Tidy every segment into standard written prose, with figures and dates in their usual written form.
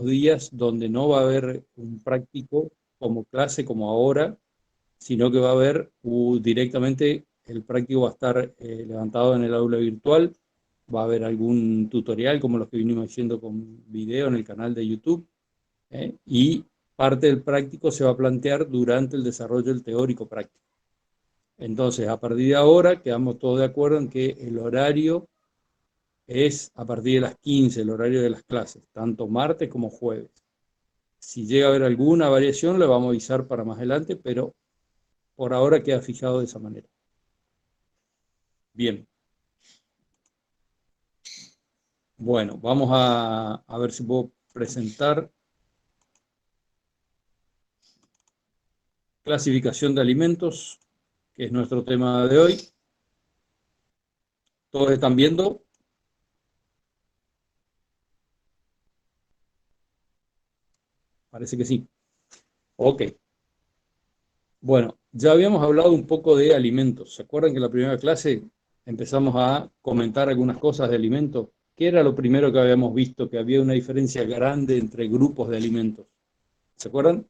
días donde no va a haber un práctico como clase como ahora, sino que va a haber directamente, el práctico va a estar levantado en el aula virtual, va a haber algún tutorial como los que vinimos haciendo con video en el canal de YouTube, y parte del práctico se va a plantear durante el desarrollo del teórico práctico. Entonces, a partir de ahora, quedamos todos de acuerdo en que el horario es a partir de las 15, el horario de las clases, tanto martes como jueves. Si llega a haber alguna variación, le vamos a avisar para más adelante, pero por ahora queda fijado de esa manera. Bien. Bueno, vamos a ver si puedo presentar clasificación de alimentos, que es nuestro tema de hoy. ¿Todos están viendo? Parece que sí. Ok. Bueno, ya habíamos hablado un poco de alimentos. ¿Se acuerdan que en la primera clase empezamos a comentar algunas cosas de alimentos? ¿Qué era lo primero que habíamos visto? Que había una diferencia grande entre grupos de alimentos. ¿Se acuerdan?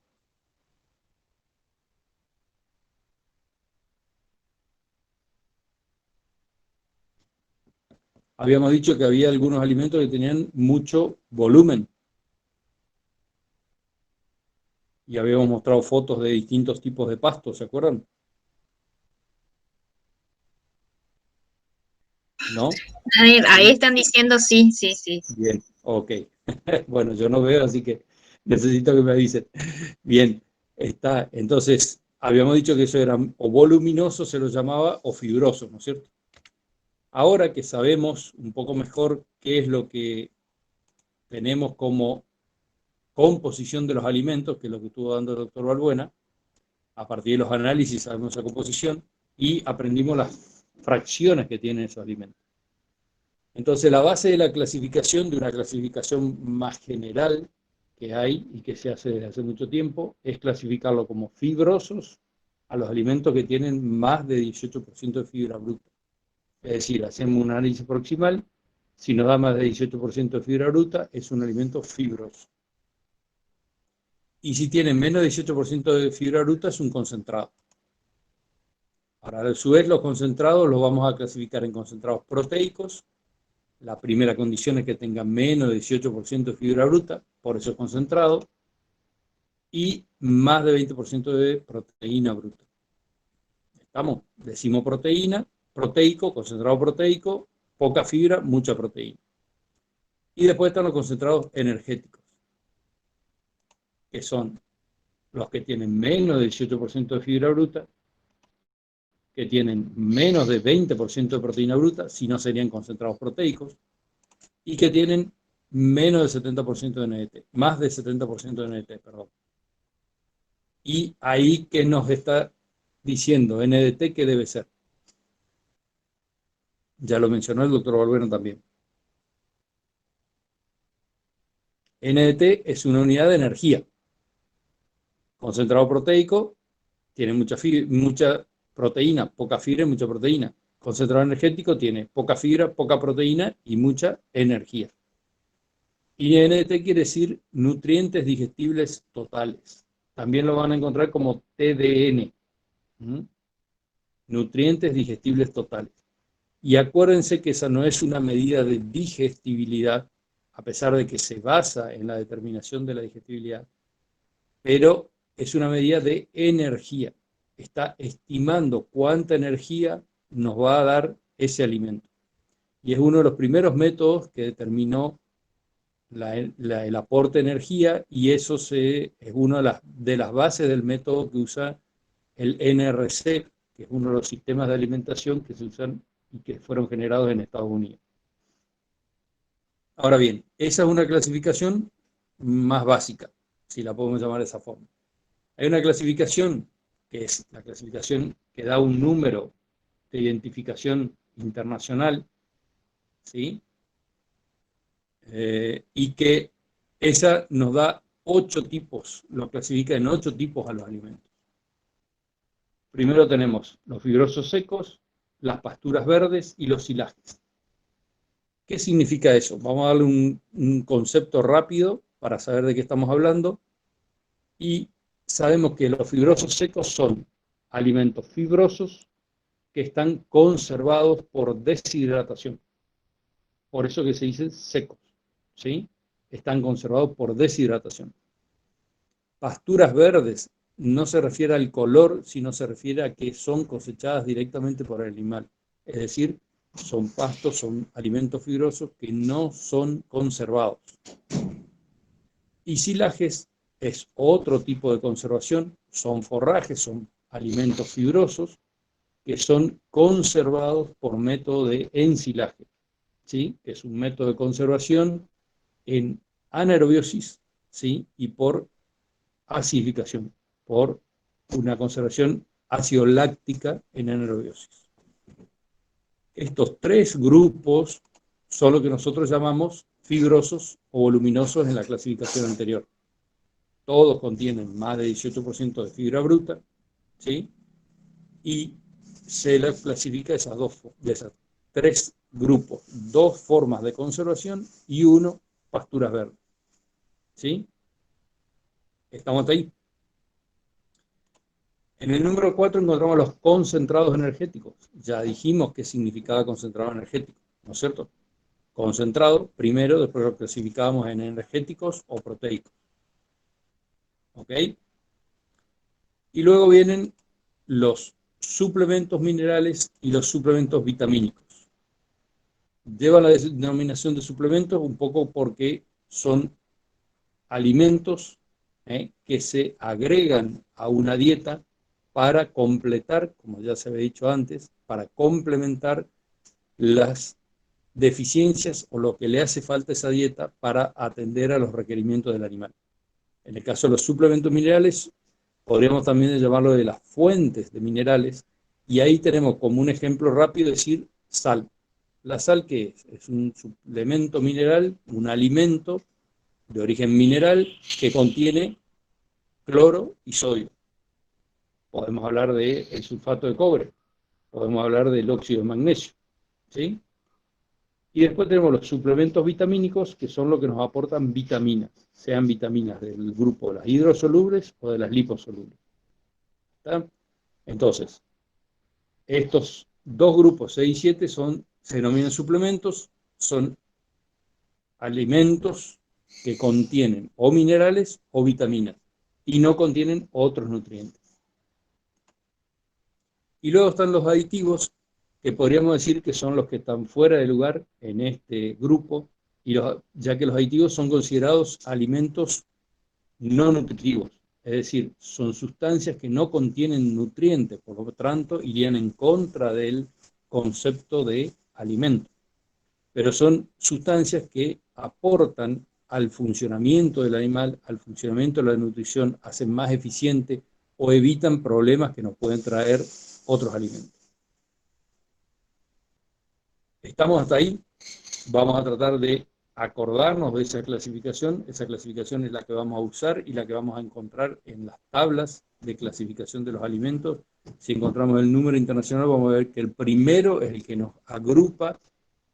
Habíamos dicho que había algunos alimentos que tenían mucho volumen. Y habíamos mostrado fotos de distintos tipos de pastos, ¿se acuerdan? ¿No? Ahí Sí. están diciendo sí, sí, sí. Bien, ok. Bueno, yo no veo, así que necesito que me avisen. Bien, está. Entonces, habíamos dicho que eso era o voluminoso, se lo llamaba, o fibroso, ¿no es cierto? Ahora que sabemos un poco mejor qué es lo que tenemos como composición de los alimentos, que es lo que estuvo dando el doctor Balbuena, a partir de los análisis sabemos esa composición y aprendimos las fracciones que tienen esos alimentos. Entonces, la base de la clasificación, de una clasificación más general que hay y que se hace desde hace mucho tiempo, es clasificarlo como fibrosos a los alimentos que tienen más de 18% de fibra bruta. Es decir, hacemos un análisis proximal, si nos da más de 18% de fibra bruta, es un alimento fibroso. Y si tiene menos de 18% de fibra bruta, es un concentrado. Ahora, a su vez, los concentrados los vamos a clasificar en concentrados proteicos. La primera condición es que tenga menos de 18% de fibra bruta, por eso es concentrado, y más de 20% de proteína bruta. ¿Estamos? Decimos proteína, proteico, concentrado proteico, poca fibra, mucha proteína. Y después están los concentrados energéticos, que son los que tienen menos de 18% de fibra bruta, que tienen menos de 20% de proteína bruta, si no serían concentrados proteicos, y que tienen menos de 70% de NDT, más de 70% de NDT, perdón. Y ahí que nos está diciendo NDT que debe ser. Ya lo mencionó el doctor Balbuena también. NDT es una unidad de energía. Concentrado proteico tiene mucha proteína, poca fibra y mucha proteína. Concentrado energético tiene poca fibra, poca proteína y mucha energía. Y NDT quiere decir nutrientes digestibles totales. También lo van a encontrar como TDN. Nutrientes digestibles totales. Y acuérdense que esa no es una medida de digestibilidad, a pesar de que se basa en la determinación de la digestibilidad, pero es una medida de energía. Está estimando cuánta energía nos va a dar ese alimento. Y es uno de los primeros métodos que determinó el aporte de energía, y eso es una de las bases del método que usa el NRC, que es uno de los sistemas de alimentación que se usan y que fueron generados en Estados Unidos. Ahora bien, esa es una clasificación más básica, si la podemos llamar de esa forma. Hay una clasificación que es la clasificación que da un número de identificación internacional, ¿sí? Y que esa nos da 8 tipos, lo clasifica en 8 tipos a los alimentos. Primero tenemos los fibrosos secos, las pasturas verdes y los silajes. ¿Qué significa eso? Vamos a darle un concepto rápido para saber de qué estamos hablando, y sabemos que los fibrosos secos son alimentos fibrosos que están conservados por deshidratación. Por eso que se dicen secos, ¿sí? Están conservados por deshidratación. Pasturas verdes no se refiere al color, sino se refiere a que son cosechadas directamente por el animal. Es decir, son pastos, son alimentos fibrosos que no son conservados. Y silajes es otro tipo de conservación, son forrajes, son alimentos fibrosos que son conservados por método de ensilaje, ¿sí? Que es un método de conservación en anaerobiosis, ¿sí? Y por acidificación, por una conservación ácido-láctica en anaerobiosis. Estos tres grupos son lo que nosotros llamamos fibrosos o voluminosos en la clasificación anterior. Todos contienen más de 18% de fibra bruta, ¿sí? Y se la clasifica de esas tres grupos, dos formas de conservación y uno, pasturas verdes. ¿Sí? ¿Estamos ahí? En el número 4 encontramos los concentrados energéticos. Ya dijimos qué significaba concentrado energético, ¿no es cierto? Concentrado, primero, después lo clasificábamos en energéticos o proteicos. ¿Ok? Y luego vienen los suplementos minerales y los suplementos vitamínicos. Lleva la denominación de suplementos un poco porque son alimentos que se agregan a una dieta para completar, como ya se había dicho antes, para complementar las deficiencias o lo que le hace falta a esa dieta para atender a los requerimientos del animal. En el caso de los suplementos minerales, podríamos también llamarlo de las fuentes de minerales, y ahí tenemos como un ejemplo rápido decir sal. ¿La sal qué es? Es un suplemento mineral, un alimento de origen mineral que contiene cloro y sodio. Podemos hablar del sulfato de cobre, podemos hablar del óxido de magnesio, ¿sí? Y después tenemos los suplementos vitamínicos, que son los que nos aportan vitaminas, sean vitaminas del grupo de las hidrosolubles o de las liposolubles. ¿Está? Entonces, estos dos grupos, 6 y 7, se denominan suplementos, son alimentos que contienen o minerales o vitaminas y no contienen otros nutrientes. Y luego están los aditivos, que podríamos decir que son los que están fuera de lugar en este grupo, ya que los aditivos son considerados alimentos no nutritivos, es decir, son sustancias que no contienen nutrientes, por lo tanto irían en contra del concepto de alimento, pero son sustancias que aportan al funcionamiento del animal, al funcionamiento de la nutrición, hacen más eficiente o evitan problemas que nos pueden traer otros alimentos. ¿Estamos hasta ahí? Vamos a tratar de acordarnos de esa clasificación. Esa clasificación es la que vamos a usar y la que vamos a encontrar en las tablas de clasificación de los alimentos. Si encontramos el número internacional, vamos a ver que el primero es el que nos agrupa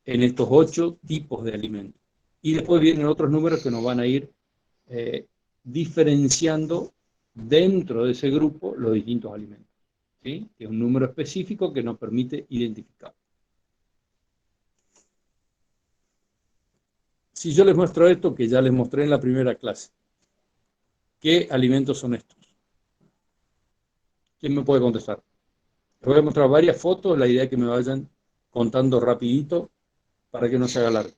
en estos 8 tipos de alimentos. Y después vienen otros números que nos van a ir diferenciando dentro de ese grupo los distintos alimentos, ¿sí? Que es un número específico que nos permite identificar. Si yo les muestro esto, que ya les mostré en la primera clase, ¿qué alimentos son estos? ¿Quién me puede contestar? Les voy a mostrar varias fotos, la idea es que me vayan contando rapidito para que no se haga largo.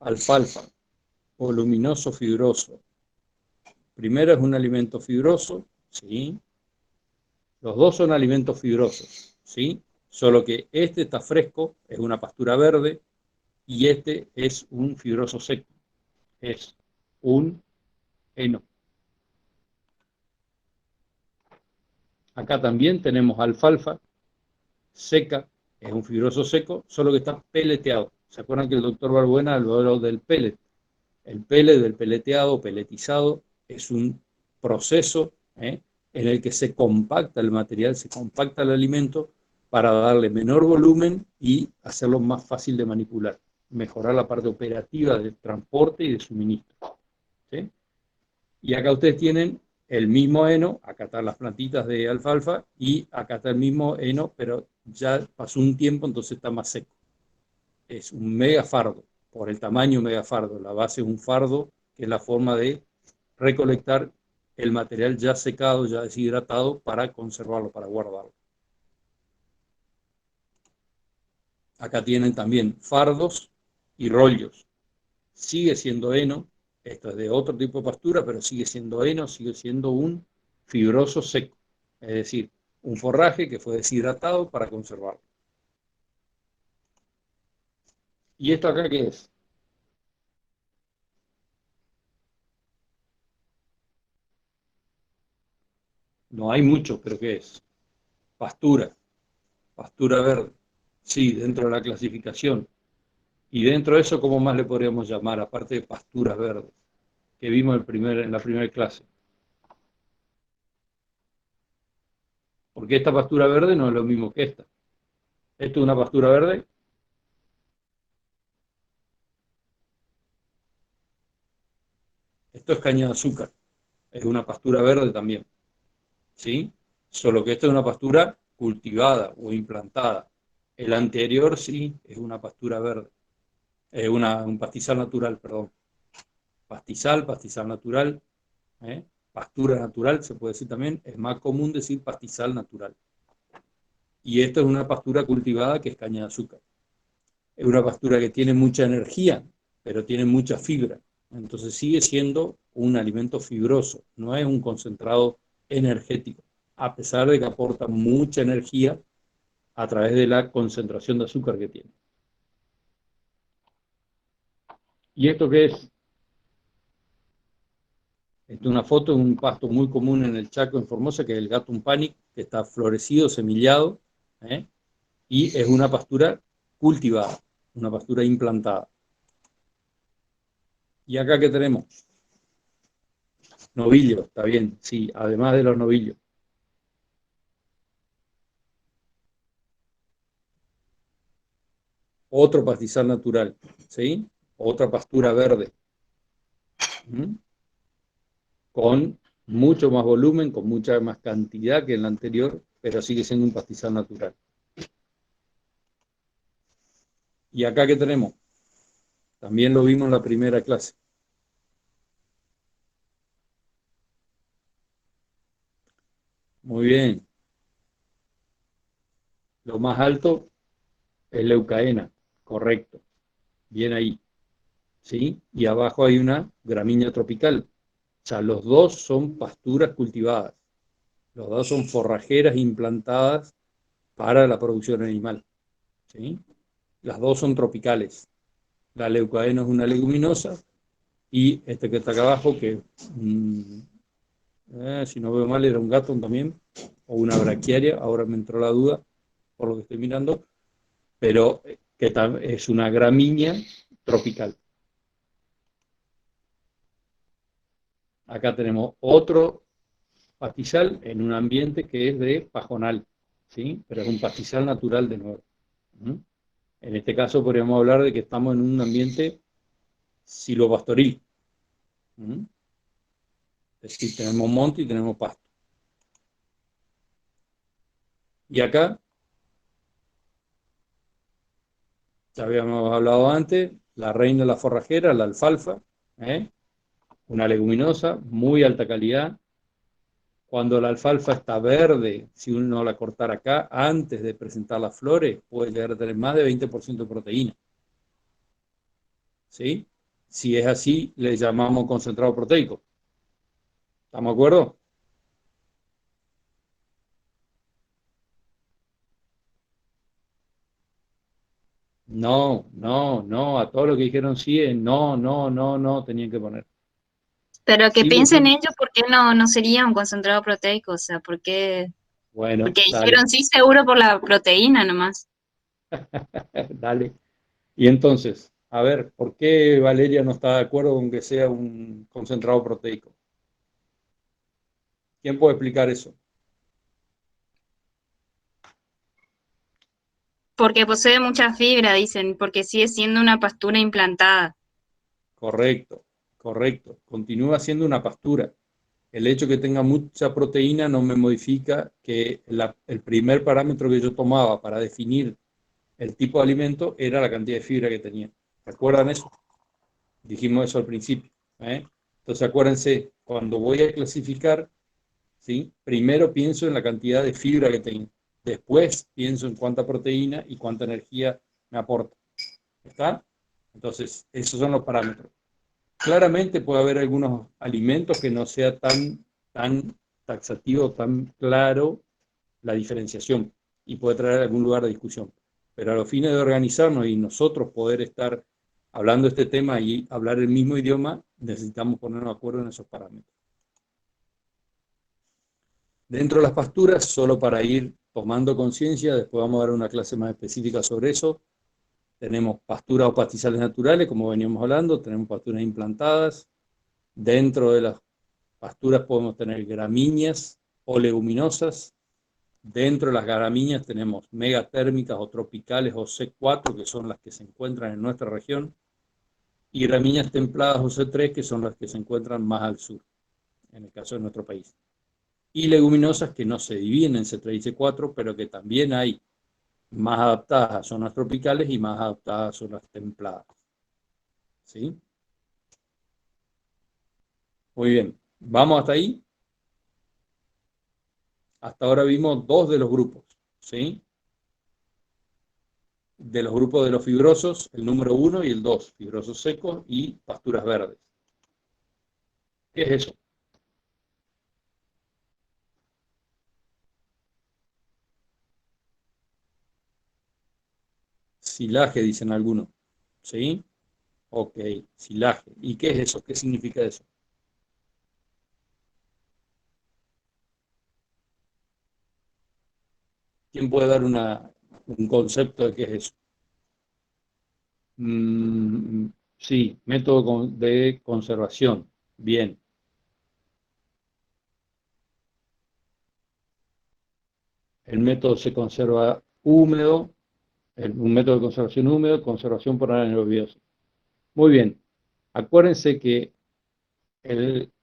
Alfalfa, voluminoso, fibroso. Primero es un alimento fibroso, ¿sí? Los dos son alimentos fibrosos, ¿sí? Solo que este está fresco, es una pastura verde, y este es un fibroso seco, es un heno. Acá también tenemos alfalfa seca, es un fibroso seco, solo que está peleteado. ¿Se acuerdan que el doctor Balbuena habló del pellet? El pellet, del peleteado, peletizado, es un proceso en el que se compacta el material, se compacta el alimento para darle menor volumen y hacerlo más fácil de manipular. mejorar la parte operativa de transporte y de suministro. ¿Sí? Y acá ustedes tienen el mismo heno, acá están las plantitas de alfalfa y acá está el mismo heno, pero ya pasó un tiempo, entonces está más seco. Es un megafardo, por el tamaño megafardo. La base es un fardo, que es la forma de recolectar el material ya secado, ya deshidratado, para conservarlo, para guardarlo. Acá tienen también fardos y rollos. Sigue siendo heno, esto es de otro tipo de pastura, pero sigue siendo heno, sigue siendo un fibroso seco, es decir, un forraje que fue deshidratado para conservarlo. ¿Y esto acá qué es? No hay mucho, pero ¿qué es? Pastura, pastura verde. Sí, dentro de la clasificación. Y dentro de eso, ¿cómo más le podríamos llamar, aparte de pasturas verdes, que vimos en la primera clase? Porque esta pastura verde no es lo mismo que esta. Esto es una pastura verde. Esto es caña de azúcar. Es una pastura verde también. ¿Sí? Solo que esto es una pastura cultivada o implantada. El anterior sí es una pastura verde. Un pastizal natural, perdón. Pastizal natural. ¿Eh? Pastura natural, se puede decir también. Es más común decir pastizal natural. Y esto es una pastura cultivada que es caña de azúcar. Es una pastura que tiene mucha energía, pero tiene mucha fibra. Entonces sigue siendo un alimento fibroso, no es un concentrado energético, a pesar de que aporta mucha energía a través de la concentración de azúcar que tiene. ¿Y esto qué es? Esta es una foto de un pasto muy común en el Chaco, en Formosa, que es el Gatum panic, que está florecido, semillado, ¿eh? Y es una pastura cultivada, una pastura implantada. ¿Y acá qué tenemos? Novillos, está bien, sí, además de los novillos. Otro pastizal natural, ¿sí? Otra pastura verde, ¿m? Con mucho más volumen, con mucha más cantidad que en la anterior, pero sigue siendo un pastizal natural. ¿Y acá qué tenemos? También lo vimos en la primera clase. Muy bien. Lo más alto es leucaena, correcto. Bien ahí, ¿sí? Y abajo hay una gramínea tropical. O sea, los dos son pasturas cultivadas. Los dos son forrajeras implantadas para la producción animal, ¿sí? Las dos son tropicales. La leucaena es una leguminosa y este que está acá abajo, que si no veo mal era un gato también, o una braquiaria, ahora me entró la duda por lo que estoy mirando, pero que es una gramínea tropical. Acá tenemos otro pastizal en un ambiente que es de pajonal, ¿sí? Pero es un pastizal natural de nuevo. ¿Mm? En este caso podríamos hablar de que estamos en un ambiente silvopastoril. ¿Mm? Es decir, tenemos monte y tenemos pasto. Y acá, ya habíamos hablado antes, la reina de la forrajera, la alfalfa, ¿eh? Una leguminosa, muy alta calidad. Cuando la alfalfa está verde, si uno la cortara acá, antes de presentar las flores, puede llegar a tener más de 20% de proteína. ¿Sí? Si es así, le llamamos concentrado proteico. ¿Estamos de acuerdo? No, no, no, a todo lo que dijeron sí, no, no, no, no, tenían que poner. Pero que Sigo piensen sin. ellos, ¿por qué no sería un concentrado proteico? O sea, ¿por qué? Bueno, Porque dale, dijeron sí seguro por la proteína nomás. dale. Y entonces, a ver, ¿por qué Valeria no está de acuerdo con que sea un concentrado proteico? ¿Quién puede explicar eso? Porque posee mucha fibra, dicen, porque sigue siendo una pastura implantada. Correcto, correcto. Continúa siendo una pastura. El hecho de que tenga mucha proteína no me modifica que el primer parámetro que yo tomaba para definir el tipo de alimento era la cantidad de fibra que tenía. ¿Recuerdan eso? Dijimos eso al principio. ¿Eh? Entonces acuérdense, cuando voy a clasificar, ¿sí? Primero pienso en la cantidad de fibra que tengo. Después pienso en cuánta proteína y cuánta energía me aporta. ¿Está? Entonces, esos son los parámetros. Claramente puede haber algunos alimentos que no sea tan taxativo, tan claro la diferenciación y puede traer algún lugar de discusión. Pero a los fines de organizarnos y nosotros poder estar hablando de este tema y hablar el mismo idioma, necesitamos ponernos de acuerdo en esos parámetros. Dentro de las pasturas, solo para ir tomando conciencia, después vamos a dar una clase más específica sobre eso. Tenemos pasturas o pastizales naturales, como veníamos hablando, tenemos pasturas implantadas. Dentro de las pasturas podemos tener gramíneas o leguminosas. Dentro de las gramíneas tenemos megatérmicas o tropicales o C4, que son las que se encuentran en nuestra región, y gramíneas templadas o C3, que son las que se encuentran más al sur, en el caso de nuestro país. Y leguminosas que no se dividen en C3 y C4, pero que también hay más adaptadas a zonas tropicales y más adaptadas a zonas templadas. ¿Sí? Muy bien. ¿Vamos hasta ahí? Hasta ahora vimos dos de los grupos. ¿Sí? De los grupos de los fibrosos, el número 1 y el 2, fibrosos secos y pasturas verdes. ¿Qué es eso? Silaje, dicen algunos. ¿Sí? Ok, silaje. ¿Y qué es eso? ¿Qué significa eso? ¿Quién puede dar un concepto de qué es eso? Sí, método de conservación. Bien. El método se conserva húmedo, un método de conservación húmedo, conservación por anaerobiosis. Muy bien. Acuérdense que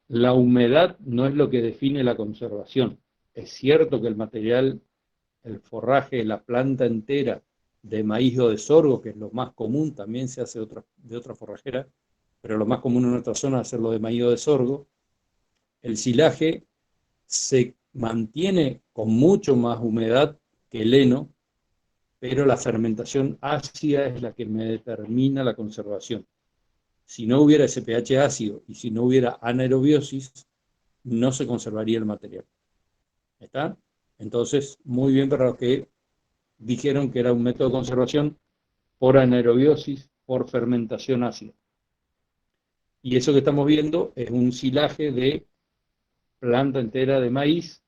la humedad no es lo que define la conservación. Es cierto que el material, el forraje, la planta entera de maíz o de sorgo, que es lo más común, también se hace de otra forrajera, pero lo más común en nuestra zona es hacerlo de maíz o de sorgo. El silaje se mantiene con mucho más humedad que el heno, pero la fermentación ácida es la que me determina la conservación. Si no hubiera ese pH ácido y si no hubiera anaerobiosis, no se conservaría el material. ¿Está? Entonces, muy bien para los que dijeron que era un método de conservación por anaerobiosis, por fermentación ácida. Y eso que estamos viendo es un silaje de planta entera de maíz,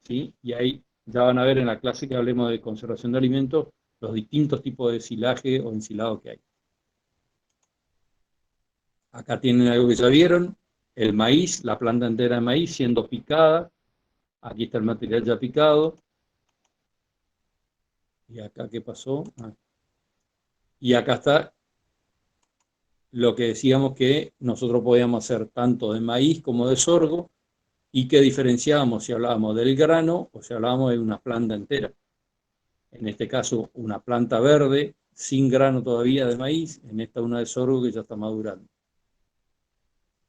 ¿sí? Y ahí ya van a ver en la clase que hablemos de conservación de alimentos los distintos tipos de silaje o ensilado que hay. Acá tienen algo que ya vieron, el maíz, la planta entera de maíz siendo picada. Aquí está el material ya picado. ¿Y acá qué pasó? Y acá está lo que decíamos que nosotros podíamos hacer tanto de maíz como de sorgo y que diferenciábamos si hablábamos del grano o si hablábamos de una planta entera. En este caso, una planta verde sin grano todavía de maíz, en esta una de sorgo que ya está madurando.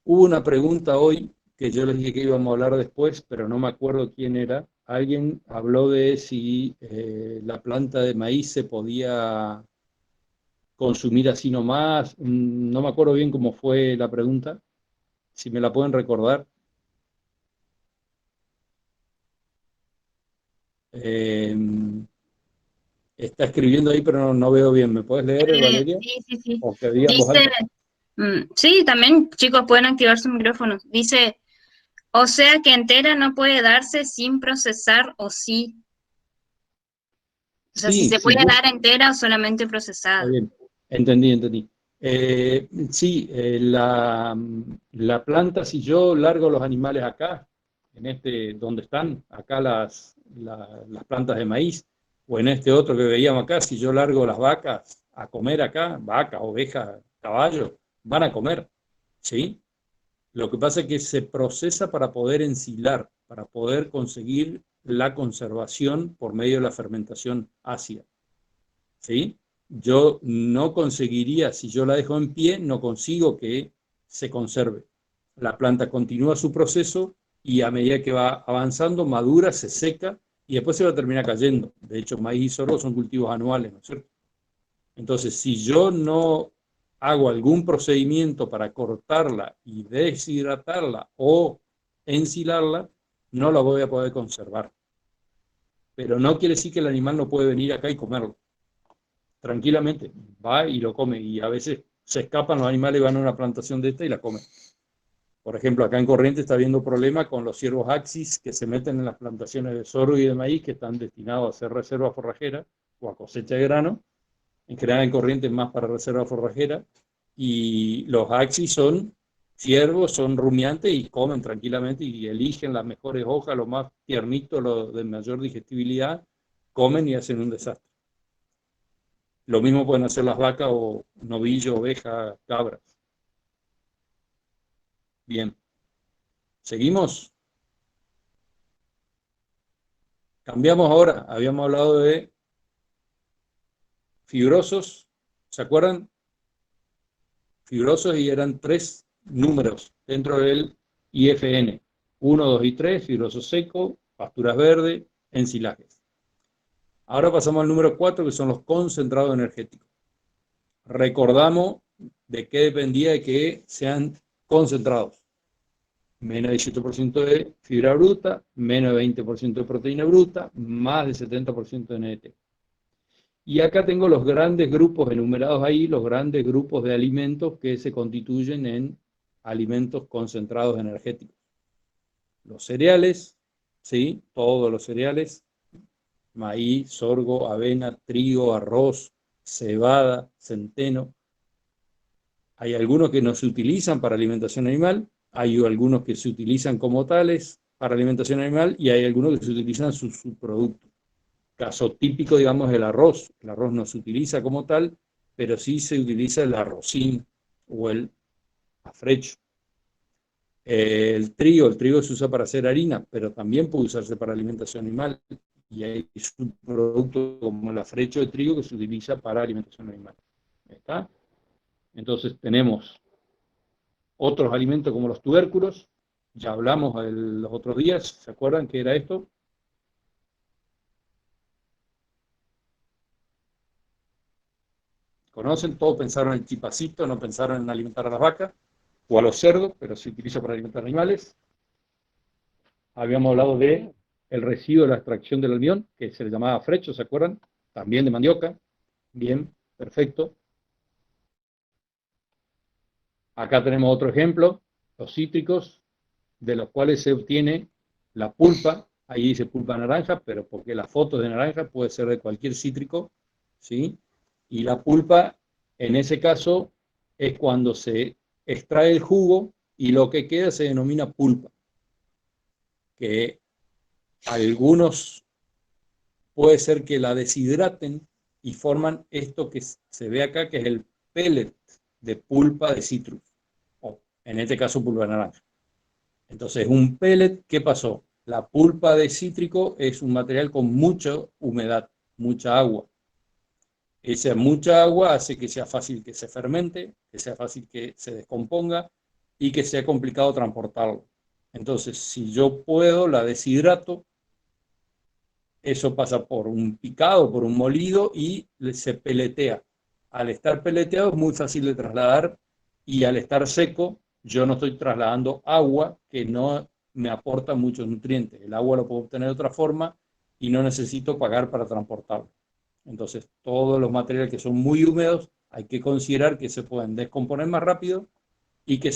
Hubo una pregunta hoy que yo les dije que íbamos a hablar después, pero no me acuerdo quién era. Alguien habló de si la planta de maíz se podía consumir así nomás. No me acuerdo bien cómo fue la pregunta. Si me la pueden recordar. Eh, Está escribiendo ahí, pero no veo bien. ¿Me puedes leer, Valeria? Sí, sí, sí. O que diga en voz Dice, alta. sí, también chicos pueden activar sus micrófonos. Dice, o sea que entera no puede darse sin procesar o sí. O sea, si Sí, se sí, puede yo, dar entera o solamente está procesada. bien. Entendí. Sí, la planta, si yo largo los animales acá, en donde están, acá las plantas de maíz, O en este otro que veíamos acá, si yo largo las vacas a comer acá, vacas, ovejas, caballos, van a comer, ¿sí? Lo que pasa es que se procesa para poder ensilar, para poder conseguir la conservación por medio de la fermentación ácida, ¿sí? Yo no conseguiría, si yo la dejo en pie, no consigo que se conserve. La planta continúa su proceso y a medida que va avanzando, madura, se seca y después se va a terminar cayendo. De hecho, maíz y sorgo son cultivos anuales, ¿no es cierto? Entonces, si yo no hago algún procedimiento para cortarla y deshidratarla o ensilarla, no la voy a poder conservar. Pero no quiere decir que el animal no puede venir acá y comerlo. Tranquilamente, va y lo come. Y a veces se escapan los animales y van a una plantación de esta y la comen. Por ejemplo, acá en Corrientes está habiendo problemas con los ciervos axis que se meten en las plantaciones de sorgo y de maíz que están destinados a hacer reserva forrajera o a cosecha de grano. En general en Corrientes más para reserva forrajera. Y los axis son ciervos, son rumiantes y comen tranquilamente y eligen las mejores hojas, los más tiernitos, los de mayor digestibilidad, comen y hacen un desastre. Lo mismo pueden hacer las vacas o novillos, ovejas, cabras. Bien, seguimos. Cambiamos ahora. Habíamos hablado de fibrosos, ¿se acuerdan? Fibrosos y eran 3 números dentro del IFN. 1, 2 y 3, fibroso seco, pasturas verdes, ensilajes. Ahora pasamos al número 4, que son los concentrados energéticos. Recordamos de qué dependía de que sean concentrados. Menos de 18% de fibra bruta, menos de 20% de proteína bruta, más de 70% de NDT. Y acá tengo los grandes grupos enumerados ahí, los grandes grupos de alimentos que se constituyen en alimentos concentrados energéticos. Los cereales, ¿sí? Todos los cereales, maíz, sorgo, avena, trigo, arroz, cebada, centeno. Hay algunos que no se utilizan para alimentación animal, hay algunos que se utilizan como tales para alimentación animal y hay algunos que se utilizan sus subproductos. Caso típico, digamos, el arroz. El arroz no se utiliza como tal, pero sí se utiliza el arrocín o el afrecho. El trigo se usa para hacer harina, pero también puede usarse para alimentación animal. Y hay subproductos como el afrecho de trigo que se utiliza para alimentación animal. ¿Está? Entonces tenemos otros alimentos como los tubérculos. Ya hablamos los otros días, ¿se acuerdan qué era esto? ¿Conocen? Todos pensaron en el chipacito, no pensaron en alimentar a las vacas o a los cerdos, pero se utiliza para alimentar animales. Habíamos hablado de el residuo de la extracción del almidón, que se le llamaba frecho, ¿se acuerdan? También de mandioca. Bien, perfecto. Acá tenemos otro ejemplo, los cítricos, de los cuales se obtiene la pulpa. Ahí dice pulpa naranja, pero porque la foto es de naranja, puede ser de cualquier cítrico, ¿sí? Y la pulpa, en ese caso, es cuando se extrae el jugo y lo que queda se denomina pulpa, que algunos puede ser que la deshidraten y forman esto que se ve acá, que es el pellet de pulpa de citrus, o en este caso pulpa naranja. Entonces, un pellet, ¿qué pasó? La pulpa de cítrico es un material con mucha humedad, mucha agua. Esa mucha agua hace que sea fácil que se fermente, que sea fácil que se descomponga y que sea complicado transportarlo. Entonces, si yo puedo, la deshidrato, eso pasa por un picado, por un molido y se peletea. Al estar peleteado es muy fácil de trasladar y al estar seco yo no estoy trasladando agua que no me aporta muchos nutrientes. El agua lo puedo obtener de otra forma y no necesito pagar para transportarlo. Entonces, todos los materiales que son muy húmedos hay que considerar que se pueden descomponer más rápido y que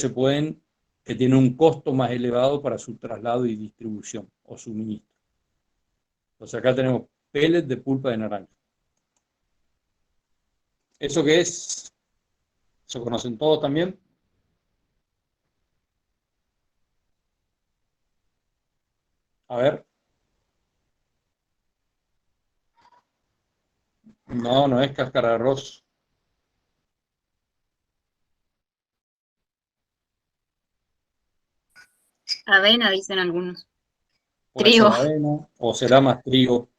tienen un costo más elevado para su traslado y distribución o suministro. Entonces acá tenemos pellets de pulpa de naranja. ¿Eso qué es? ¿Se conocen todos también? A ver. No, no es cáscara de arroz. Avena, dicen algunos. Puede Trigo. ser avena o será más trigo.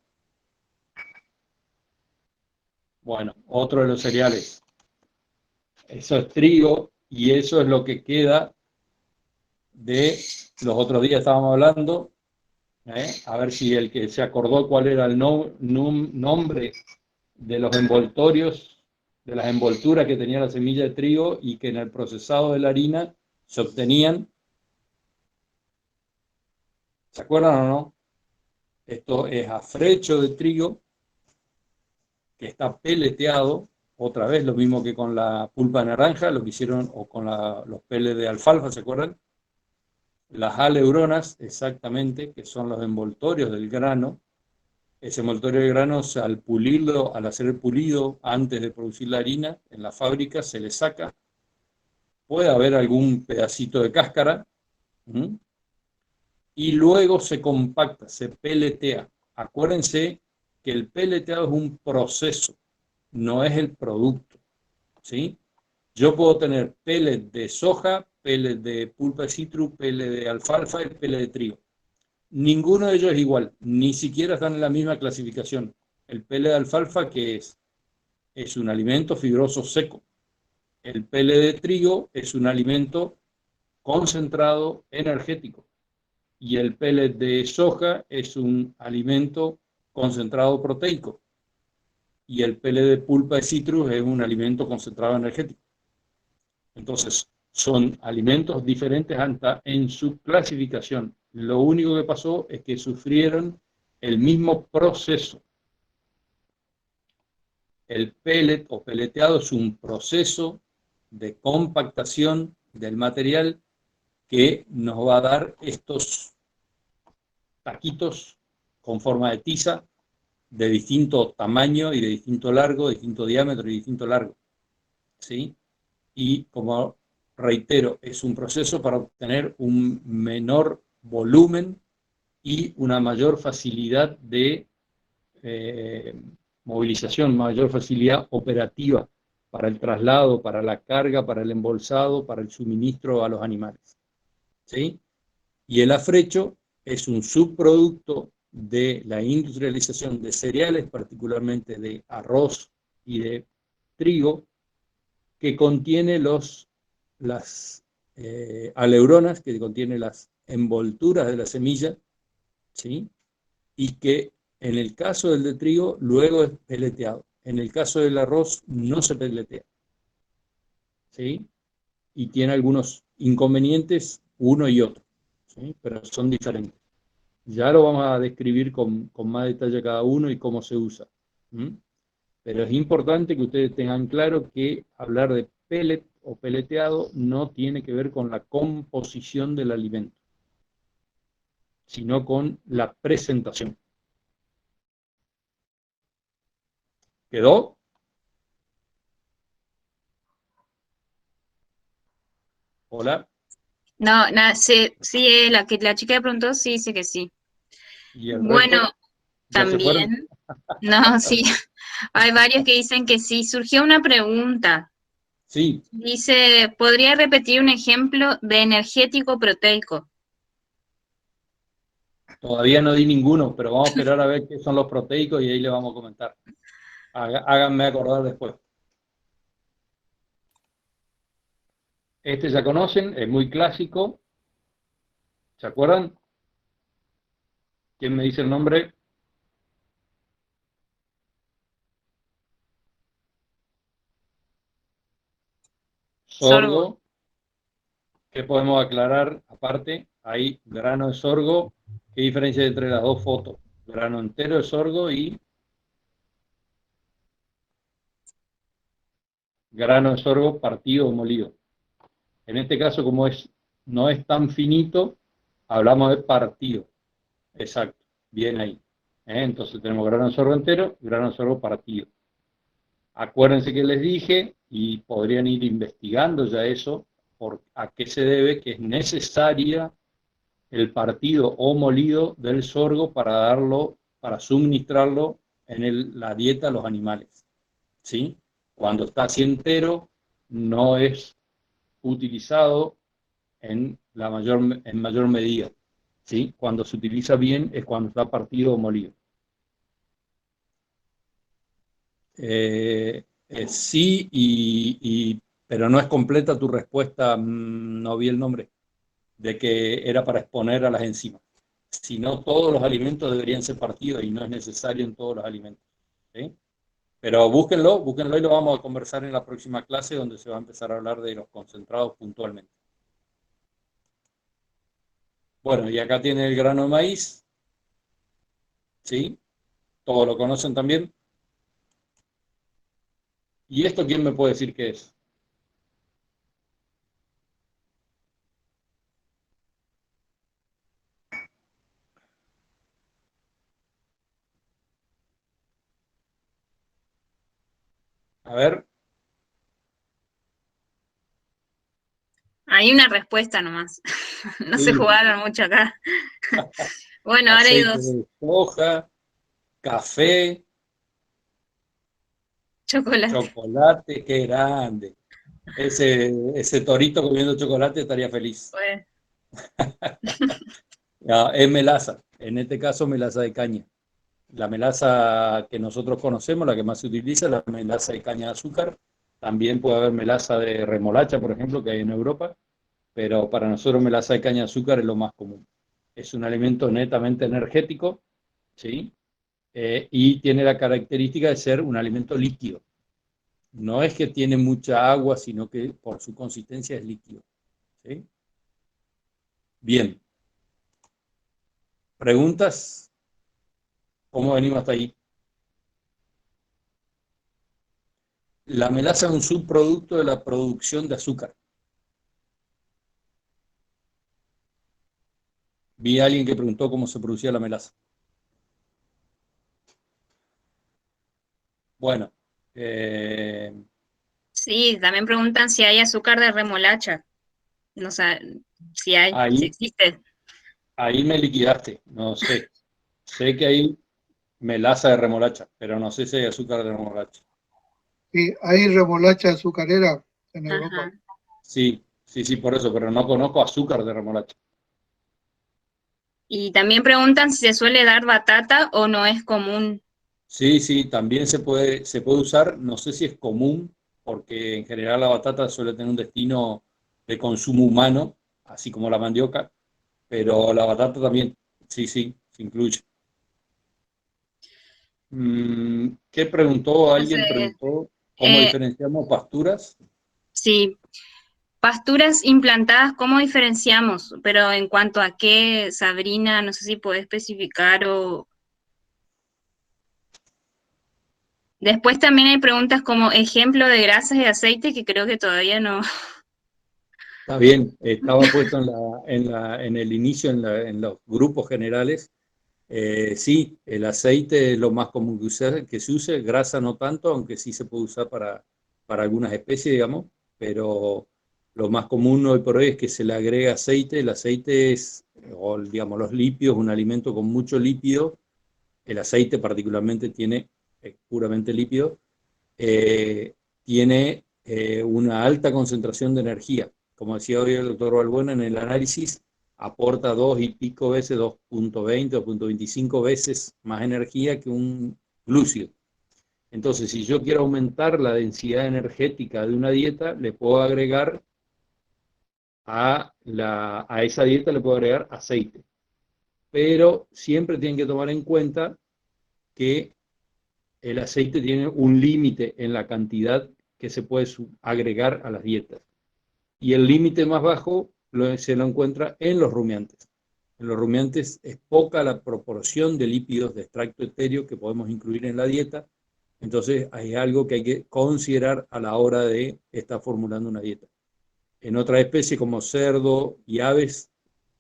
Bueno, otro de los cereales. Eso es trigo y eso es lo que queda de los otros días estábamos hablando. A ver si el que se acordó cuál era el nombre de los envoltorios, de las envolturas que tenía la semilla de trigo y que en el procesado de la harina se obtenían. ¿Se acuerdan o no? Esto es afrecho de trigo que está peleteado, otra vez lo mismo que con la pulpa de naranja, lo que hicieron, o con los peles de alfalfa, ¿se acuerdan? Las aleuronas, exactamente, que son los envoltorios del grano. Ese envoltorio de grano, al pulirlo, al hacer el pulido antes de producir la harina, en la fábrica se le saca. Puede haber algún pedacito de cáscara, ¿m? Y luego se compacta, se peletea. Acuérdense que el peleteado es un proceso, no es el producto, ¿sí? Yo puedo tener pellets de soja, pellets de pulpa de citrus, pellets de alfalfa y pellets de trigo. Ninguno de ellos es igual, ni siquiera están en la misma clasificación. El pellet de alfalfa, que es un alimento fibroso seco. El pellet de trigo es un alimento concentrado energético. Y el pellet de soja es un alimento concentrado proteico. Y el pellet de pulpa de citrus es un alimento concentrado energético. Entonces, son alimentos diferentes hasta en su clasificación. Lo único que pasó es que sufrieron el mismo proceso. El pellet o peleteado es un proceso de compactación del material que nos va a dar estos taquitos con forma de tiza de distinto tamaño y de distinto largo, de distinto diámetro y distinto largo, ¿sí? Y como reitero, es un proceso para obtener un menor volumen y una mayor facilidad de movilización, mayor facilidad operativa para el traslado, para la carga, para el embolsado, para el suministro a los animales, ¿sí? Y el afrecho es un subproducto de la industrialización de cereales, particularmente de arroz y de trigo, que contiene las aleuronas, que contiene las envolturas de la semilla, ¿sí? Y que en el caso del de trigo luego es peleteado. En el caso del arroz no se peletea, ¿sí? Y tiene algunos inconvenientes uno y otro, ¿sí? Pero son diferentes. Ya lo vamos a describir con más detalle cada uno y cómo se usa. ¿M? Pero es importante que ustedes tengan claro que hablar de pellet o peleteado no tiene que ver con la composición del alimento, sino con la presentación. ¿Quedó? Hola. No, nada, sí, sí, la chica que preguntó sí dice que sí. ¿Y el Bueno, resto? ¿Ya se fueron? también, no, sí, hay varios que dicen que sí. Surgió una pregunta. Sí, Dice, ¿podría repetir un ejemplo de energético proteico? todavía no di ninguno, pero vamos a esperar a ver qué son los proteicos y ahí le vamos a comentar. Háganme acordar después. Este ya conocen, es muy clásico. ¿Se acuerdan? ¿Quién me dice el nombre? Sorgo. Sorgo. ¿Qué podemos aclarar? Aparte, hay grano de sorgo. ¿Qué diferencia hay entre las dos fotos? Grano entero de sorgo y grano de sorgo partido o molido. En este caso, como no es tan finito, hablamos de partido. Exacto, bien ahí. Entonces tenemos grano de sorgo entero y grano de sorgo partido. Acuérdense que les dije, y podrían ir investigando ya eso, a qué se debe, que es necesaria el partido o molido del sorgo para suministrarlo en la dieta a los animales. ¿sí? Cuando está así entero, no es utilizado en mayor medida, ¿sí? Cuando se utiliza bien es cuando está partido o molido. Sí, pero no es completa tu respuesta, no vi el nombre, de que era para exponer a las enzimas. Si no, todos los alimentos deberían ser partidos y no es necesario en todos los alimentos, ¿sí? Pero búsquenlo y lo vamos a conversar en la próxima clase donde se va a empezar a hablar de los concentrados puntualmente. Bueno, y acá tiene el grano de maíz, ¿sí? Todos lo conocen también. ¿Y esto quién me puede decir qué es? A ver, Hay una respuesta nomás. No se sí, jugaron mucho acá. Bueno, ahora hay aceite dos. de soja, café, Chocolate. chocolate, qué grande. Ese torito comiendo chocolate estaría feliz. Pues, Ya, es melaza, en este caso melaza de caña. La melaza que nosotros conocemos, la que más se utiliza, es la melaza de caña de azúcar. También puede haber melaza de remolacha, por ejemplo, que hay en Europa, pero para nosotros melaza de caña de azúcar es lo más común. Es un alimento netamente energético, ¿sí? Y tiene la característica de ser un alimento líquido. No es que tiene mucha agua, sino que por su consistencia es líquido, ¿sí? Bien, preguntas, ¿cómo venimos hasta ahí? La melaza es un subproducto de la producción de azúcar. Vi a alguien que preguntó cómo se producía la melaza. Bueno, eh, sí, también preguntan si hay azúcar de remolacha. No sé si hay, si ahí, existe. ahí me liquidaste, no sé. Sé que hay melaza de remolacha, pero no sé si hay azúcar de remolacha. Y hay remolacha azucarera en Europa. Ajá. Sí, sí, sí, por eso, pero no conozco azúcar de remolacha. Y también preguntan si se suele dar batata o no es común. Sí, sí, también se puede usar, no sé si es común, porque en general la batata suele tener un destino de consumo humano, así como la mandioca, pero la batata también, sí, sí, se incluye. ¿Qué preguntó? Alguien Entonces, preguntó cómo eh, diferenciamos pasturas. sí, pasturas implantadas, ¿cómo diferenciamos? Pero en cuanto a qué, Sabrina, no sé si puede especificar o... Después también hay preguntas como ejemplo de grasas y aceite que creo que todavía no. Está bien, estaba puesto en el inicio, en los grupos generales. Sí, el aceite es lo más común que se use, grasa no tanto, aunque sí se puede usar para algunas especies, digamos, pero lo más común hoy por hoy es que se le agrega aceite. El aceite es, o digamos, los lípidos, un alimento con mucho lípido. El aceite particularmente es puramente lípido, tiene una alta concentración de energía. Como decía hoy el doctor Balbuena, en el análisis aporta 2 y pico veces, 2,20, 2,25 veces más energía que un glúcido. Entonces, si yo quiero aumentar la densidad energética de una dieta, le puedo agregar a esa dieta le puedo agregar aceite. Pero siempre tienen que tomar en cuenta que el aceite tiene un límite en la cantidad que se puede agregar a las dietas. Y el límite más bajo se lo encuentra en los rumiantes. En los rumiantes es poca la proporción de lípidos de extracto etéreo que podemos incluir en la dieta. Entonces hay algo que hay que considerar a la hora de estar formulando una dieta. En otras especies como cerdo y aves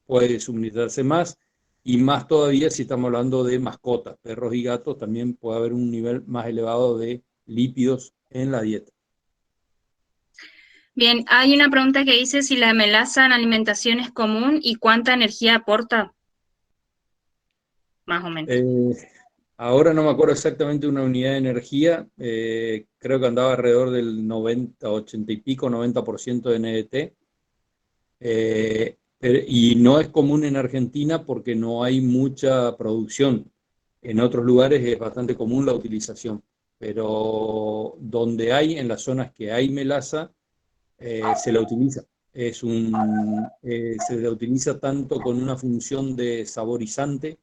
puede suministrarse más, y más todavía si estamos hablando de mascotas, perros y gatos, también puede haber un nivel más elevado de lípidos en la dieta. Bien, hay una pregunta que dice si la melaza en alimentación es común y cuánta energía aporta, más o menos. Eh, Ahora no me acuerdo exactamente una unidad de energía, creo que andaba alrededor del 90, 80 y pico, 90% de NDT, y no es común en Argentina porque no hay mucha producción. En otros lugares es bastante común la utilización, pero donde hay, en las zonas que hay melaza, se la utiliza. Se la utiliza tanto con una función de saborizante,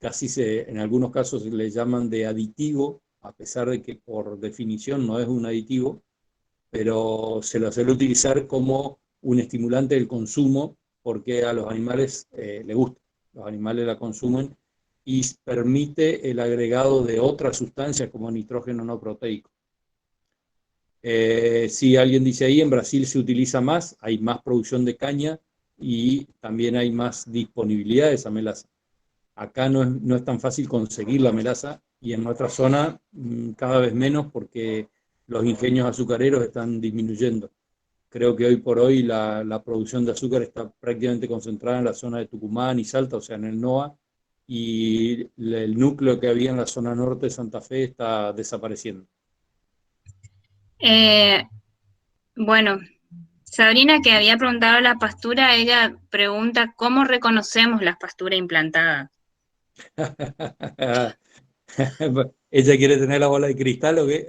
en algunos casos se le llaman de aditivo, a pesar de que por definición no es un aditivo, pero se lo suele utilizar como un estimulante del consumo porque a los animales les gusta, los animales la consumen y permite el agregado de otras sustancias como nitrógeno no proteico. Si alguien dice ahí, en Brasil se utiliza más, hay más producción de caña y también hay más disponibilidad de esa melaza. Acá no es tan fácil conseguir la melaza y en nuestra zona cada vez menos porque los ingenios azucareros están disminuyendo. Creo que hoy por hoy la producción de azúcar está prácticamente concentrada en la zona de Tucumán y Salta, o sea, en el NOA, y el núcleo que había en la zona norte de Santa Fe está desapareciendo. Bueno, Sabrina, que había preguntado la pastura, ella pregunta cómo reconocemos las pasturas implantadas. ¿Ella quiere tener la bola de cristal o qué?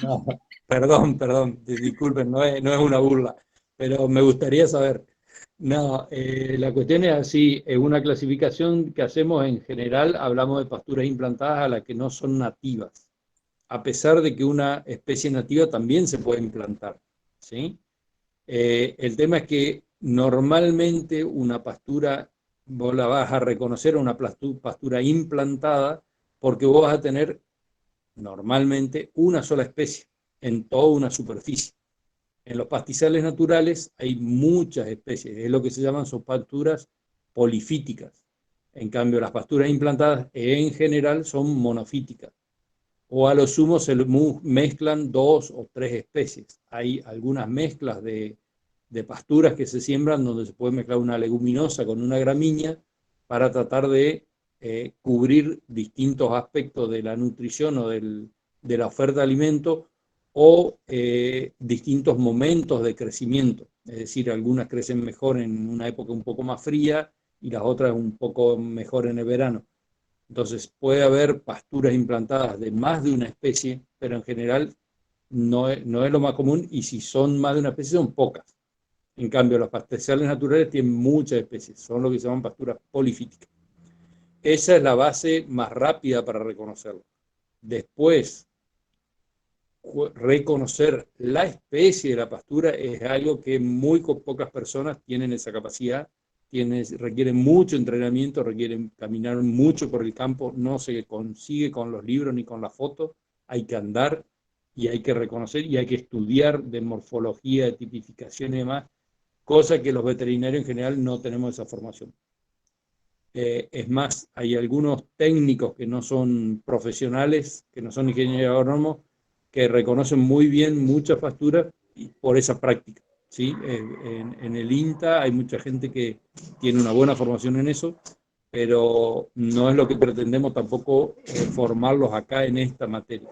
No, perdón, disculpen, no es una burla, pero me gustaría saber. No, la cuestión es así, es una clasificación que hacemos en general, hablamos de pasturas implantadas a las que no son nativas, a pesar de que una especie nativa también se puede implantar, ¿sí? El tema es que normalmente una pastura, vos la vas a reconocer una pastura implantada porque vos vas a tener normalmente una sola especie en toda una superficie. En los pastizales naturales hay muchas especies, es lo que se llaman son pasturas polifíticas. En cambio, las pasturas implantadas en general son monofíticas. O a lo sumo se mezclan 2 o 3 especies. Hay algunas mezclas de pasturas que se siembran donde se puede mezclar una leguminosa con una gramínea para tratar de cubrir distintos aspectos de la nutrición o de la oferta de alimento o distintos momentos de crecimiento. Es decir, algunas crecen mejor en una época un poco más fría y las otras un poco mejor en el verano. Entonces puede haber pasturas implantadas de más de una especie, pero en general no es lo más común y si son más de una especie son pocas. En cambio, los pastizales naturales tienen muchas especies, son lo que se llaman pasturas polifíticas. Esa es la base más rápida para reconocerlo. Después, reconocer la especie de la pastura es algo que muy pocas personas tienen esa capacidad, requieren mucho entrenamiento, requieren caminar mucho por el campo, no se consigue con los libros ni con las fotos, hay que andar y hay que reconocer y hay que estudiar de morfología, de tipificación y demás, cosa que los veterinarios en general no tenemos esa formación. Es más, hay algunos técnicos que no son profesionales, que no son ingenieros agrónomos, que reconocen muy bien muchas pasturas por esa práctica, ¿sí? En el INTA hay mucha gente que tiene una buena formación en eso, pero no es lo que pretendemos tampoco formarlos acá en esta materia.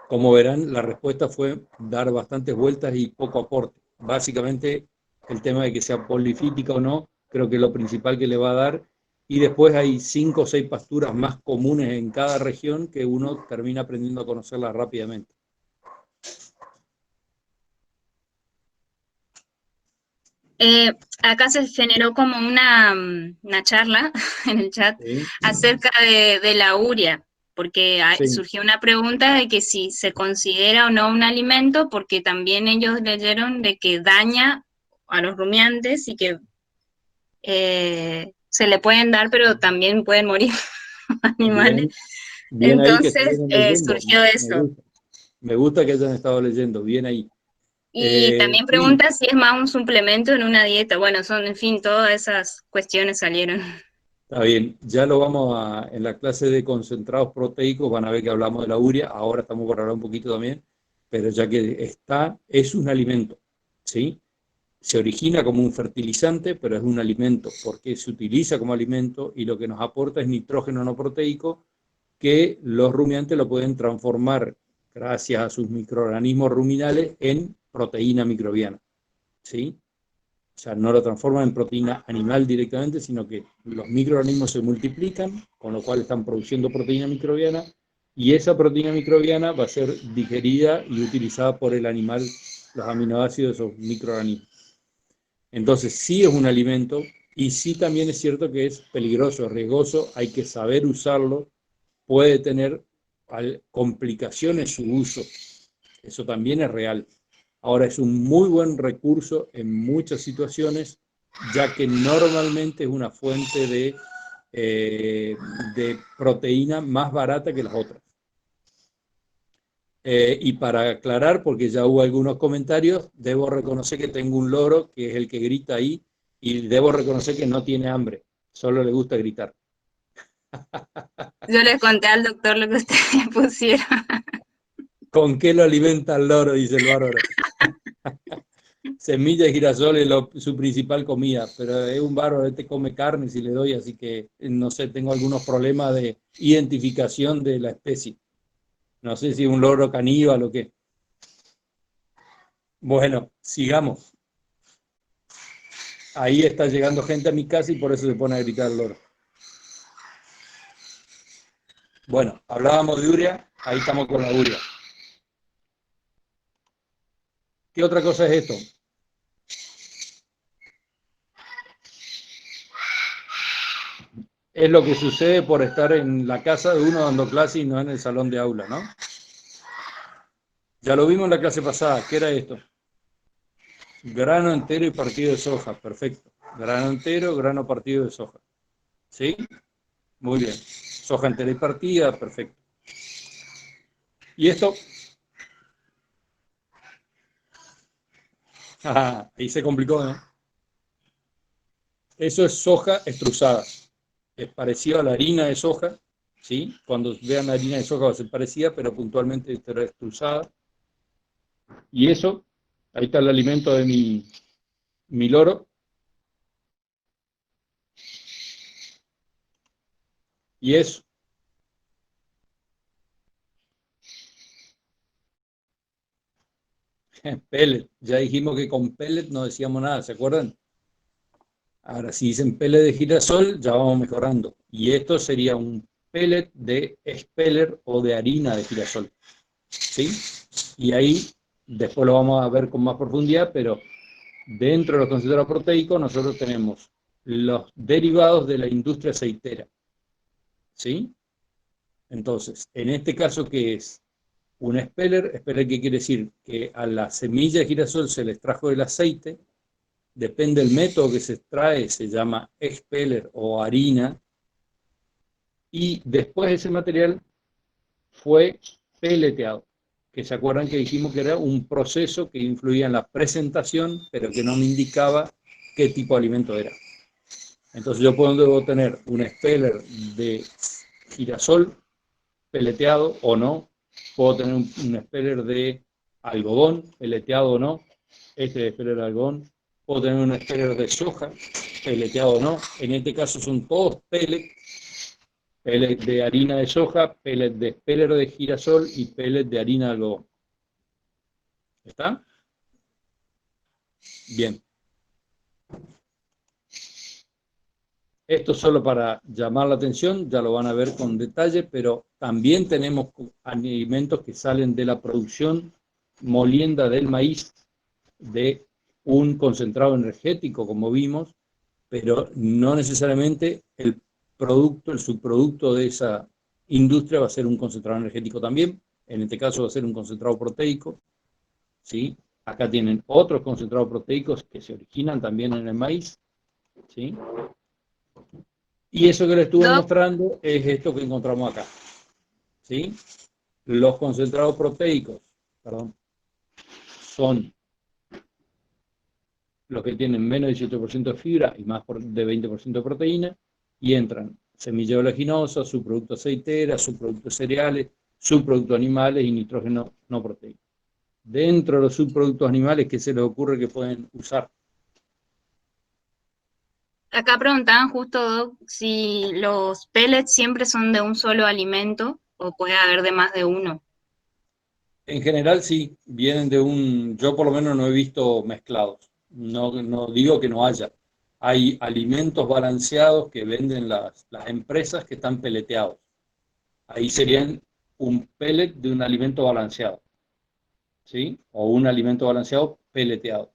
Como verán, la respuesta fue dar bastantes vueltas y poco aporte. Básicamente, el tema de que sea polifítica o no, creo que es lo principal que le va a dar. Y después hay 5 o 6 pasturas más comunes en cada región que uno termina aprendiendo a conocerlas rápidamente. Acá se generó como una charla en el chat ¿Sí? acerca de la urea, porque Sí. surgió una pregunta de que si se considera o no un alimento, porque también ellos leyeron de que daña a los rumiantes y que se le pueden dar, pero también pueden morir animales. Bien ahí que Entonces estuvieron leyendo. surgió eso. Me gusta que hayan estado leyendo, bien ahí. Y también Sí, pregunta si es más un suplemento en una dieta. Bueno, en fin, todas esas cuestiones salieron. está bien, ya lo en la clase de concentrados proteicos van a ver que hablamos de la urea, ahora estamos por hablar un poquito también, pero ya que es un alimento, ¿sí? se origina como un fertilizante, pero es un alimento porque se utiliza como alimento y lo que nos aporta es nitrógeno no proteico que los rumiantes lo pueden transformar gracias a sus microorganismos ruminales en proteína microbiana, ¿sí? O sea, no lo transforman en proteína animal directamente, sino que los microorganismos se multiplican, con lo cual están produciendo proteína microbiana, y esa proteína microbiana va a ser digerida y utilizada por el animal, los aminoácidos de esos microorganismos. Entonces, sí es un alimento, y sí también es cierto que es peligroso, riesgoso, hay que saber usarlo, puede tener complicaciones su uso, eso también es real. Ahora es un muy buen recurso en muchas situaciones, ya que normalmente es una fuente de proteína más barata que las otras. Y para aclarar, porque ya hubo algunos comentarios, debo reconocer que tengo un loro que es el que grita ahí, y debo reconocer que no tiene hambre, solo le gusta gritar. Yo le conté al doctor lo que ustedes pusieron. ¿Con qué lo alimenta el loro? Dice el bárbaro. Semilla de girasol es su principal comida, pero es un bárbaro, este come carne si le doy, así que no sé, tengo algunos problemas de identificación de la especie. No sé si es un loro caníbal o qué. Bueno, sigamos. Ahí está llegando gente a mi casa y por eso se pone a gritar el loro. Bueno, hablábamos de urea, ahí estamos con la urea. ¿Qué otra cosa es esto? Es lo que sucede por estar en la casa de uno dando clase y no en el salón de aula, ¿no? Ya lo vimos en la clase pasada. ¿Qué era esto? Grano entero y partido de soja. Perfecto. Grano entero, grano partido de soja. ¿Sí? Muy bien. Soja entera y partida. Perfecto. ¿Y esto? Ah, ahí se complicó, ¿no? Eso es soja extrusada. Es parecido a la harina de soja, ¿sí? Cuando vean la harina de soja va a ser parecida, pero puntualmente estará extrusada. Y eso, ahí está el alimento de mi loro. Y eso. Pellet. Ya dijimos que con pellet no decíamos nada, ¿se acuerdan? Ahora, si dicen pellet de girasol, ya vamos mejorando. Y esto sería un pellet de expeller o de harina de girasol. ¿Sí? Y ahí después lo vamos a ver con más profundidad, pero dentro de los concentrados proteicos nosotros tenemos los derivados de la industria aceitera. ¿Sí? Entonces, en este caso, ¿qué es? Un expeller, expeller ¿qué quiere decir? Que a la semilla de girasol se le extrajo el aceite, depende del método que se extrae, se llama expeller o harina, y después ese material fue peleteado, que se acuerdan que dijimos que era un proceso que influía en la presentación, pero que no me indicaba qué tipo de alimento era. Entonces yo puedo tener un expeller de girasol peleteado o no, puedo tener un expeller de algodón peleteado o no, este es expeller de algodón, puedo tener un expeller de soja peleteado o no, en este caso son todos pellets, pellet de harina de soja, pellet de expeller de girasol y pellet de harina de algodón. ¿Está? Bien. Esto solo para llamar la atención, ya lo van a ver con detalle, pero también tenemos alimentos que salen de la producción molienda del maíz, de un concentrado energético, como vimos, pero no necesariamente el producto, el subproducto de esa industria va a ser un concentrado energético también, en este caso va a ser un concentrado proteico, ¿sí? Acá tienen otros concentrados proteicos que se originan también en el maíz, ¿sí? Y eso que les estuve mostrando es esto que encontramos acá, ¿sí? Los concentrados proteicos, perdón, son los que tienen menos de 18% de fibra y más de 20% de proteína, y entran semilla oleaginosa, subproductos aceiteras, subproductos cereales, subproductos animales y nitrógeno no proteico. Dentro de los subproductos animales, ¿qué se les ocurre que pueden usar? Acá preguntaban justo, Doc, si los pellets siempre son de un solo alimento o puede haber de más de uno. En general sí, vienen de yo por lo menos no he visto mezclados. No digo que no haya. Hay alimentos balanceados que venden las empresas que están peleteados. Ahí serían un pellet de un alimento balanceado, ¿sí? O un alimento balanceado peleteado.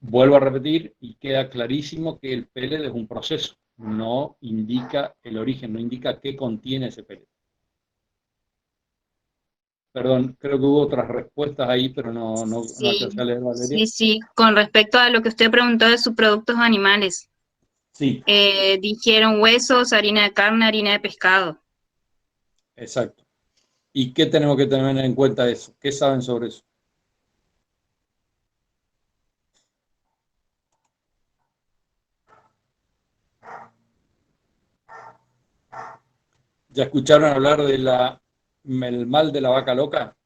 Vuelvo a repetir y queda clarísimo que el pellet es un proceso, no indica el origen, no indica qué contiene ese pellet. Perdón, creo que hubo otras respuestas ahí, pero no Sí, alcancé a leer, Valeria. sí. Con respecto a lo que usted preguntó de subproductos animales, Sí, dijeron huesos, harina de carne, harina de pescado. exacto. ¿Y qué tenemos que tener en cuenta de eso? ¿Qué saben sobre eso? ¿Ya escucharon hablar del mal de la vaca loca?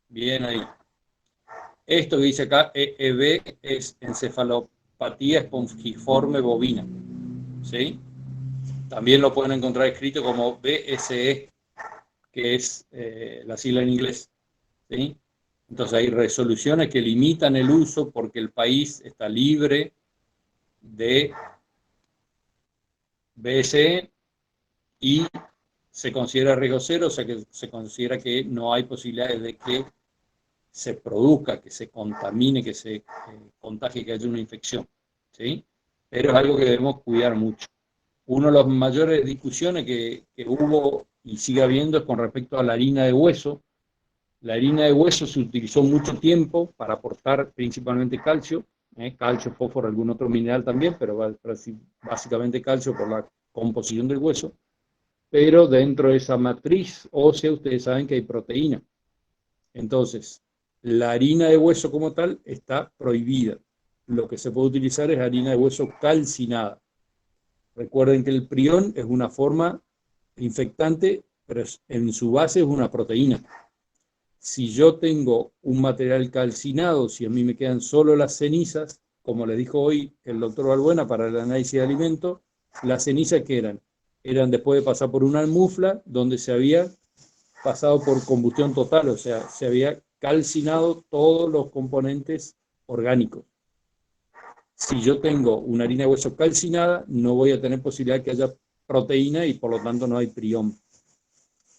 Bien ahí. Esto que dice acá, EEB, es encefalopatía espongiforme bovina. ¿Sí? También lo pueden encontrar escrito como BSE, que es la sigla en inglés. ¿Sí? Entonces hay resoluciones que limitan el uso porque el país está libre de BSE y se considera riesgo cero, o sea que se considera que no hay posibilidades de que se produzca, que se contamine, que se contagie, que haya una infección. ¿Sí? Pero es algo que debemos cuidar mucho. Una de las mayores discusiones que hubo y sigue habiendo es con respecto a la harina de hueso. La harina de hueso se utilizó mucho tiempo para aportar principalmente calcio, calcio, fósforo, algún otro mineral también, pero básicamente calcio por la composición del hueso. Pero dentro de esa matriz ósea ustedes saben que hay proteína. Entonces, la harina de hueso como tal está prohibida. Lo que se puede utilizar es harina de hueso calcinada. Recuerden que el prión es una forma infectante, pero en su base es una proteína. Si yo tengo un material calcinado, si a mí me quedan solo las cenizas, como le dijo hoy el doctor Balbuena para el análisis de alimentos, las cenizas que eran después de pasar por una almufla donde se había pasado por combustión total, o sea, se había calcinado todos los componentes orgánicos. Si yo tengo una harina de hueso calcinada, no voy a tener posibilidad de que haya proteína y por lo tanto no hay prión.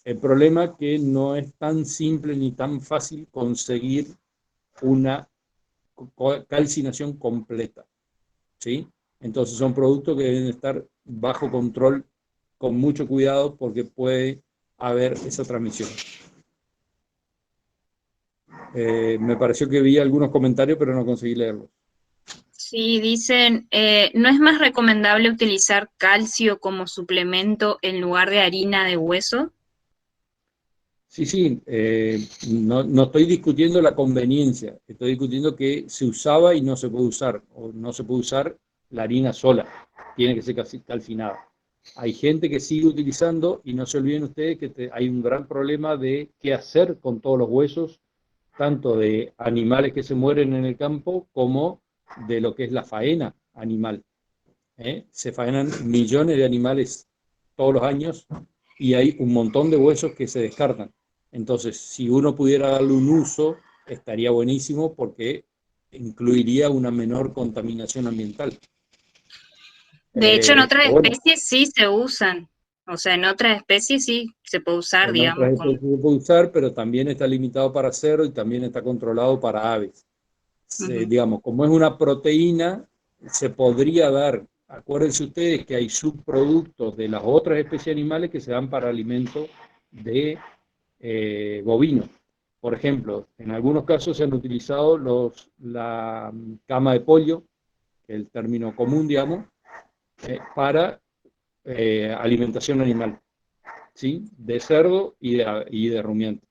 El problema es que no es tan simple ni tan fácil conseguir una calcinación completa, ¿sí? Entonces son productos que deben estar bajo control con mucho cuidado porque puede haber esa transmisión. Me pareció que vi algunos comentarios, pero no conseguí leerlos. Sí, dicen, ¿no es más recomendable utilizar calcio como suplemento en lugar de harina de hueso? Sí, no estoy discutiendo la conveniencia, estoy discutiendo que se usaba y no se puede usar, o no se puede usar la harina sola, tiene que ser calcinada. Hay gente que sigue utilizando y no se olviden ustedes que hay un gran problema de qué hacer con todos los huesos, tanto de animales que se mueren en el campo como de lo que es la faena animal. Se faenan millones de animales todos los años y hay un montón de huesos que se descartan. Entonces, si uno pudiera darle un uso, estaría buenísimo porque incluiría una menor contaminación ambiental. De hecho, en otras Bueno, especies sí se usan. O sea, en otras especies sí se puede usar, en digamos. otras especies se puede usar, pero también está limitado para cerdo y también está controlado para aves. Digamos, como es una proteína, se podría dar. Acuérdense ustedes que hay subproductos de las otras especies animales que se dan para alimento de bovinos. Por ejemplo, en algunos casos se han utilizado la cama de pollo, que es el término común, digamos, para alimentación animal, ¿sí? De cerdo y de rumiante.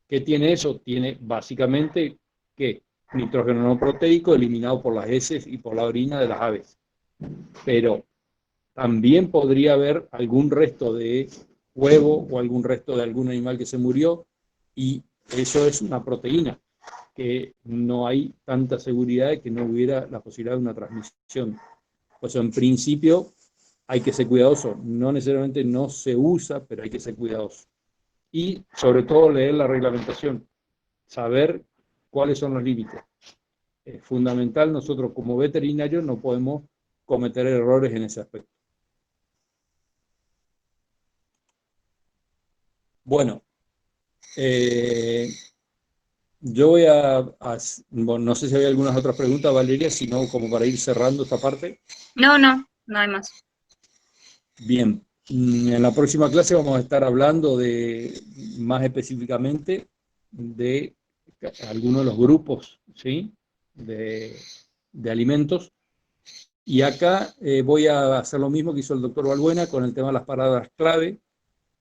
¿Qué tiene eso? Tiene básicamente que nitrógeno no proteico eliminado por las heces y por la orina de las aves. Pero también podría haber algún resto de huevo o algún resto de algún animal que se murió y eso es una proteína. que no hay tanta seguridad de que no hubiera la posibilidad de una transmisión. O sea, en principio hay que ser cuidadoso. No necesariamente no se usa, pero hay que ser cuidadoso. Y sobre todo leer la reglamentación, saber cuáles son los límites. Es fundamental, nosotros como veterinarios no podemos cometer errores en ese aspecto. Bueno, yo voy bueno, no sé si hay algunas otras preguntas, Valeria, sino como para ir cerrando esta parte. No, no hay más. Bien, en la próxima clase vamos a estar hablando más específicamente de algunos de los grupos, ¿sí? de alimentos. Y acá voy a hacer lo mismo que hizo el doctor Balbuena con el tema de las palabras clave.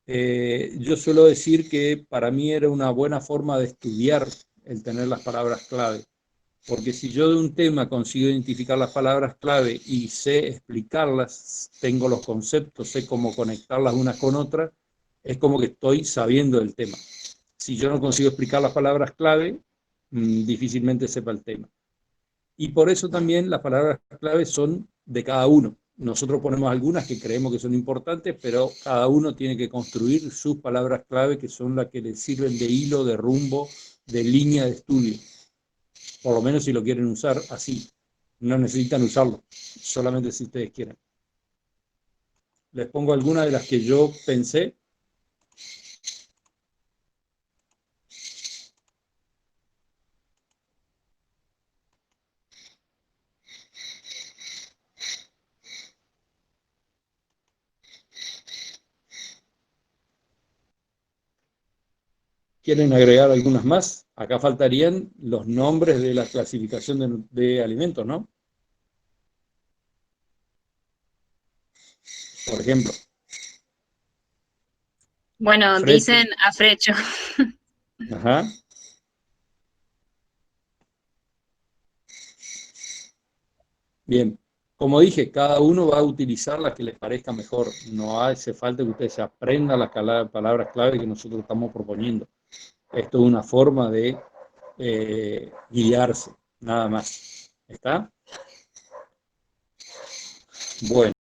Yo suelo decir que para mí era una buena forma de estudiar el tener las palabras clave, porque si yo de un tema consigo identificar las palabras clave y sé explicarlas, tengo los conceptos, sé cómo conectarlas unas con otras, es como que estoy sabiendo del tema. Si yo no consigo explicar las palabras clave, difícilmente sepa el tema. Y por eso también las palabras clave son de cada uno. Nosotros ponemos algunas que creemos que son importantes, pero cada uno tiene que construir sus palabras clave, que son las que le sirven de hilo, de rumbo, de línea de estudio. Por lo menos si lo quieren usar así. No necesitan usarlo, solamente si ustedes quieren. Les pongo algunas de las que yo pensé. ¿Quieren agregar algunas más? Acá faltarían los nombres de la clasificación de alimentos, ¿no? Por ejemplo. Bueno, Afrecho. dicen afrecho. Ajá. Bien. Como dije, cada uno va a utilizar la que les parezca mejor. No hace falta que ustedes se aprendan las palabras clave que nosotros estamos proponiendo. Esto es una forma de guiarse, nada más. ¿Está? Bueno.